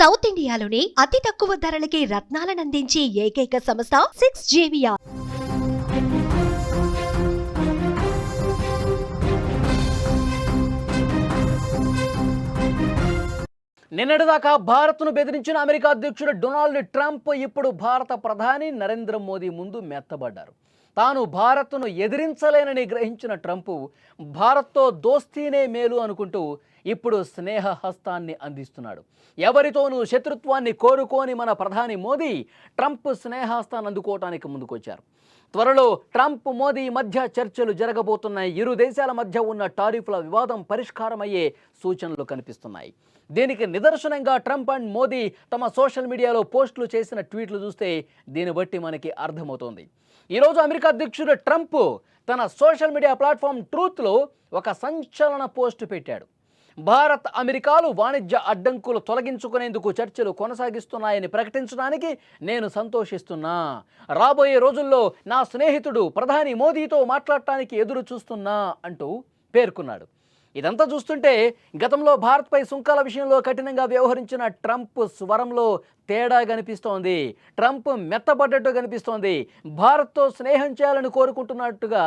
South ఇండియాలోని అతి తక్కువ ధరలకి రత్నాలనందించే ఏకైక సంస్థ 6JVR. నిన్నటిదాకా భారత్ను బెదిరించిన అమెరికా అధ్యక్షుడు డొనాల్డ్ ట్రంప్ ఇప్పుడు భారత ప్రధాని నరేంద్ర మోదీ ముందు మెత్తబడ్డారు. తాను భారత్ను ఎదిరించలేనని గ్రహించిన ట్రంప్ భారత్తో దోస్తీనే మేలు అనుకుంటూ ఇప్పుడు స్నేహ హస్తాన్ని అందిస్తున్నాడు. ఎవరితోనూ శత్రుత్వాన్ని కోరుకోని మన ప్రధాని మోదీ ట్రంప్ స్నేహహస్తాన్ని అందుకోవటానికి ముందుకొచ్చారు. త్వరలో ట్రంప్ మోదీ మధ్య చర్చలు జరగబోతున్నాయి. ఇరు దేశాల మధ్య ఉన్న టారిఫ్ల వివాదం పరిష్కారమయ్యే సూచనలు కనిపిస్తున్నాయి. దీనికి నిదర్శనంగా ట్రంప్ అండ్ మోదీ తమ సోషల్ మీడియాలో పోస్టులు చేసిన ట్వీట్లు చూస్తే దీన్ని బట్టి మనకి అర్థమవుతోంది. ఈరోజు అమెరికా అధ్యక్షుడు ట్రంప్ తన సోషల్ మీడియా ప్లాట్ఫామ్ ట్రూత్లో ఒక సంచలన పోస్ట్ పెట్టాడు. భారత్ అమెరికాలు వాణిజ్య అడ్డంకులు తొలగించుకునేందుకు చర్చలు కొనసాగిస్తున్నాయని ప్రకటించడానికి నేను సంతోషిస్తున్నా. రాబోయే రోజుల్లో నా స్నేహితుడు ప్రధాని మోదీతో మాట్లాడటానికి ఎదురు చూస్తున్నా అంటూ పేర్కొన్నాడు. ఇదంతా చూస్తుంటే గతంలో భారత్పై సుంకాల విషయంలో కఠినంగా వ్యవహరించిన ట్రంప్ స్వరంలో తేడా కనిపిస్తోంది. ట్రంప్ మెత్తబడ్డట్టు కనిపిస్తోంది. భారత్తో స్నేహం చేయాలని కోరుకుంటున్నట్టుగా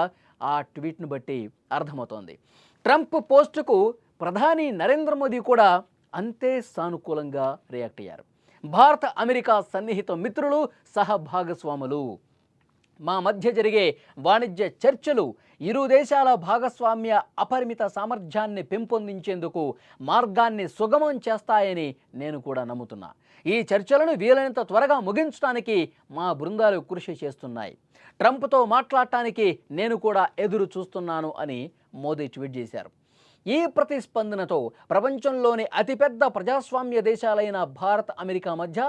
ఆ ట్వీట్ను బట్టి అర్థమవుతోంది. ట్రంప్ పోస్టుకు ప్రధాని నరేంద్ర మోదీ కూడా అంతే సానుకూలంగా రియాక్ట్ అయ్యారు. భారత అమెరికా సన్నిహిత మిత్రులు, సహభాగస్వాములు. మా మధ్య జరిగే వాణిజ్య చర్చలు ఇరు దేశాల భాగస్వామ్య అపరిమిత సామర్థ్యాన్ని పెంపొందించేందుకు మార్గాన్ని సుగమం చేస్తాయని నేను కూడా నమ్ముతున్నా. ఈ చర్చలను వీలైనంత త్వరగా ముగించడానికి మా బృందాలు కృషి చేస్తున్నాయి. ట్రంప్తో మాట్లాడటానికి నేను కూడా ఎదురు చూస్తున్నాను అని మోదీ ట్వీట్ చేశారు. ఈ ప్రతిస్పందనతో ప్రపంచంలోని అతిపెద్ద ప్రజాస్వామ్య దేశాలైన భారత్, అమెరికా మధ్య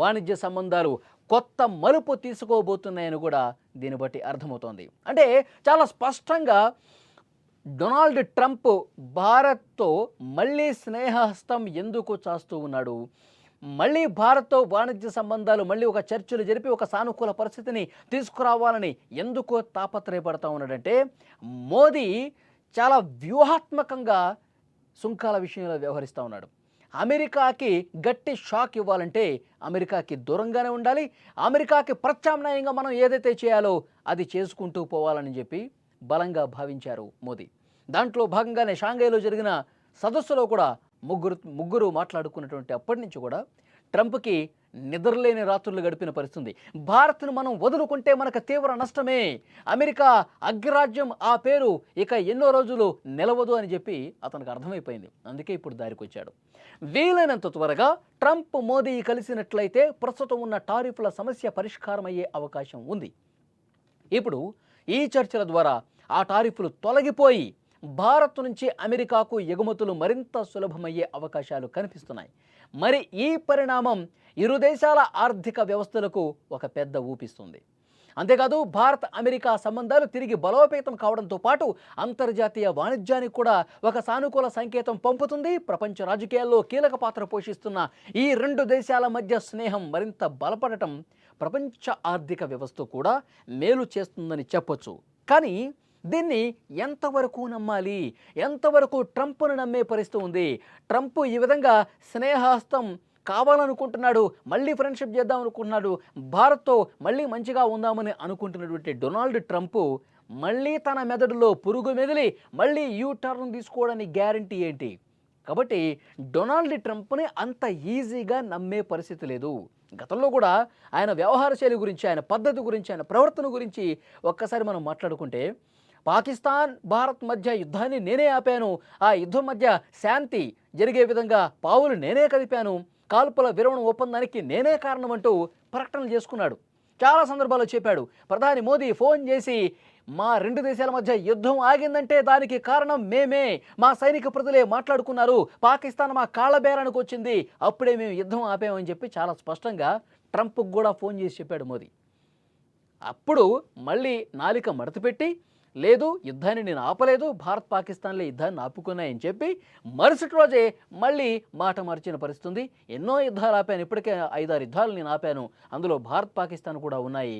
వాణిజ్య సంబంధాలు కొత్త మలుపు తీసుకోబోతున్నాయని కూడా దీన్ని బట్టి అర్థమవుతోంది. అంటే చాలా స్పష్టంగా డొనాల్డ్ ట్రంప్ భారత్తో మళ్ళీ స్నేహహస్తం ఎందుకు చాస్తూ ఉన్నాడు, మళ్ళీ భారత్తో వాణిజ్య సంబంధాలు మళ్ళీ ఒక చర్చలు జరిపి ఒక సానుకూల పరిస్థితిని తీసుకురావాలని ఎందుకు తాపత్రయపడతా ఉన్నాడంటే మోదీ చాలా వ్యూహాత్మకంగా సుంకాల విషయంలో వ్యవహరిస్తూ ఉన్నాడు. అమెరికాకి గట్టి షాక్ ఇవ్వాలంటే అమెరికాకి దూరంగానే ఉండాలి. అమెరికాకి ప్రత్యామ్నాయంగా మనం ఏదైతే చేయాలో అది చేసుకుంటూ పోవాలని చెప్పి బలంగా భావించారు మోదీ. దాంట్లో భాగంగానే షాంఘైలో జరిగిన సదస్సులో కూడా ముగ్గురు మాట్లాడుకున్నటువంటి అప్పటి నుంచి కూడా ట్రంప్కి నిద్రలేని రాత్రులు గడిపిన పరిస్థితి. భారత్ను మనం వదులుకుంటే మనకు తీవ్ర నష్టమే, అమెరికా అగ్రరాజ్యం ఆ పేరు ఇక ఎన్నో రోజులు నిలవదు అని చెప్పి అతనికి అర్థమైపోయింది. అందుకే ఇప్పుడు దారికి వచ్చాడు. వీలైనంత త్వరగా ట్రంప్ మోదీ కలిసినట్లయితే ప్రస్తుతం ఉన్న టారిఫ్ల సమస్య పరిష్కారం అయ్యే అవకాశం ఉంది. ఇప్పుడు ఈ చర్చల ద్వారా ఆ టారిఫ్లు తొలగిపోయి భారత్ నుంచి అమెరికాకు ఎగుమతులు మరింత సులభమయ్యే అవకాశాలు కనిపిస్తున్నాయి. మరి ఈ పరిణామం ఇరు దేశాల ఆర్థిక వ్యవస్థలకు ఒక పెద్ద ఊపిస్తుంది. అంతేకాదు భారత్ అమెరికా సంబంధాలు తిరిగి బలోపేతం కావడంతో పాటు అంతర్జాతీయ వాణిజ్యానికి కూడా ఒక సానుకూల సంకేతం పంపుతుంది. ప్రపంచ రాజకీయాల్లో కీలక పాత్ర పోషిస్తున్న ఈ రెండు దేశాల మధ్య స్నేహం మరింత బలపడటం ప్రపంచ ఆర్థిక వ్యవస్థ కూడా మేలు చేస్తుందని చెప్పొచ్చు. కానీ దీన్ని ఎంతవరకు నమ్మాలి, ఎంతవరకు ట్రంప్ను నమ్మే పరిస్థితి ఉంది? ట్రంప్ ఈ విధంగా స్నేహహస్తం కావాలనుకుంటున్నాడు, మళ్ళీ ఫ్రెండ్షిప్ చేద్దాం అనుకుంటున్నాడు, భారత్తో మళ్ళీ మంచిగా ఉందామని అనుకుంటున్నటువంటి డొనాల్డ్ ట్రంప్ మళ్ళీ తన మెదడులో పురుగు మెదిలి మళ్ళీ టర్న్ తీసుకోవడానికి గ్యారంటీ ఏంటి? కాబట్టి డొనాల్డ్ ట్రంప్ని అంత ఈజీగా నమ్మే పరిస్థితి లేదు. గతంలో కూడా ఆయన వ్యవహార శైలి గురించి, ఆయన పద్ధతి గురించి, ఆయన ప్రవర్తన గురించి ఒక్కసారి మనం మాట్లాడుకుంటే పాకిస్తాన్ భారత్ మధ్య యుద్ధాన్ని నేనే ఆపాను, ఆ యుద్ధం మధ్య శాంతి జరిగే విధంగా పావులు నేనే కదిపాను, కాల్పుల విరమణ ఒప్పందానికి నేనే కారణం అంటూ ప్రకటనలు చేసుకున్నాడు. చాలా సందర్భాల్లో చెప్పాడు. ప్రధాని మోదీ ఫోన్ చేసి మా రెండు దేశాల మధ్య యుద్ధం ఆగిందంటే దానికి కారణం మేమే, మా సైనిక ప్రజలే మాట్లాడుకున్నారు, పాకిస్తాన్ మా కాళ్ళ బేరానికి వచ్చింది, అప్పుడే మేము యుద్ధం ఆపామని చెప్పి చాలా స్పష్టంగా ట్రంప్కి కూడా ఫోన్ చేసి చెప్పాడు మోదీ. అప్పుడు మళ్ళీ నాలిక మడతపెట్టి లేదు యుద్ధాన్ని నేను ఆపలేదు, భారత్ పాకిస్తాన్లే యుద్ధాన్ని ఆపుకున్నాయని చెప్పి మరుసటి రోజే మళ్ళీ మాట మార్చిన పరిస్థితుంది. ఎన్నో యుద్ధాలు ఆపాను, ఇప్పటికే 5-6 యుద్ధాలు నేను ఆపాను, అందులో భారత్ పాకిస్తాన్ కూడా ఉన్నాయి,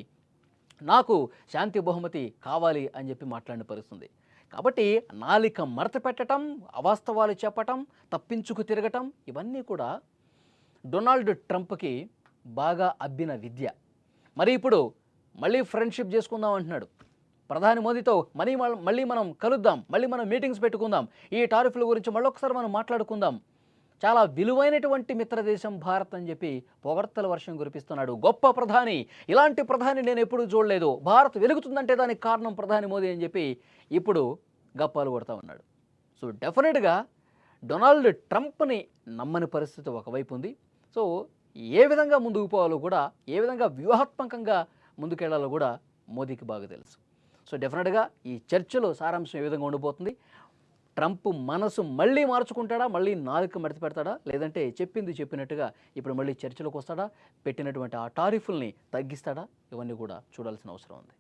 నాకు శాంతి బహుమతి కావాలి అని చెప్పి మాట్లాడిన పరిస్థితుంది. కాబట్టి నాలిక మడత పెట్టడం, అవాస్తవాలు చెప్పటం, తప్పించుకు తిరగటం ఇవన్నీ కూడా డొనాల్డ్ ట్రంప్కి బాగా అబ్బిన విద్య. మరి ఇప్పుడు మళ్ళీ ఫ్రెండ్షిప్ చేసుకుందాం అంటున్నాడు. ప్రధాని మోదీతో మళ్ళీ మనం కలుద్దాం, మళ్ళీ మనం మీటింగ్స్ పెట్టుకుందాం, ఈ టారిఫ్ల గురించి మళ్ళొకసారి మనం మాట్లాడుకుందాం, చాలా విలువైనటువంటి మిత్రదేశం భారత్ అని చెప్పి పొగడ్తల వర్షం కురిపిస్తున్నాడు. గొప్ప ప్రధాని, ఇలాంటి ప్రధాని నేను ఎప్పుడూ చూడలేదు, భారత్ వెలుగుతుందంటే దానికి కారణం ప్రధాని మోదీ అని చెప్పి ఇప్పుడు గప్పాలు కొడతా ఉన్నాడు. సో డెఫినెట్గా డొనాల్డ్ ట్రంప్ని నమ్మని పరిస్థితి ఒకవైపు ఉంది. సో ఏ విధంగా ముందుకు పోవాలో కూడా, ఏ విధంగా వ్యూహాత్మకంగా ముందుకెళ్లాలో కూడా మోదీకి బాగా తెలుసు. సో డెఫినెట్గా ఈ చర్చలో సారాంశం ఏ విధంగా ఉండిపోతుంది, ట్రంప్ మనసు మళ్ళీ మార్చుకుంటాడా, మళ్ళీ నాలుక మడత పెడతాడా, లేదంటే చెప్పింది చెప్పినట్టుగా ఇప్పుడు మళ్ళీ చర్చలోకి వస్తాడా, పెట్టినటువంటి ఆ టారిఫ్ల్ని తగ్గిస్తాడా, ఇవన్నీ కూడా చూడాల్సిన అవసరం ఉంది.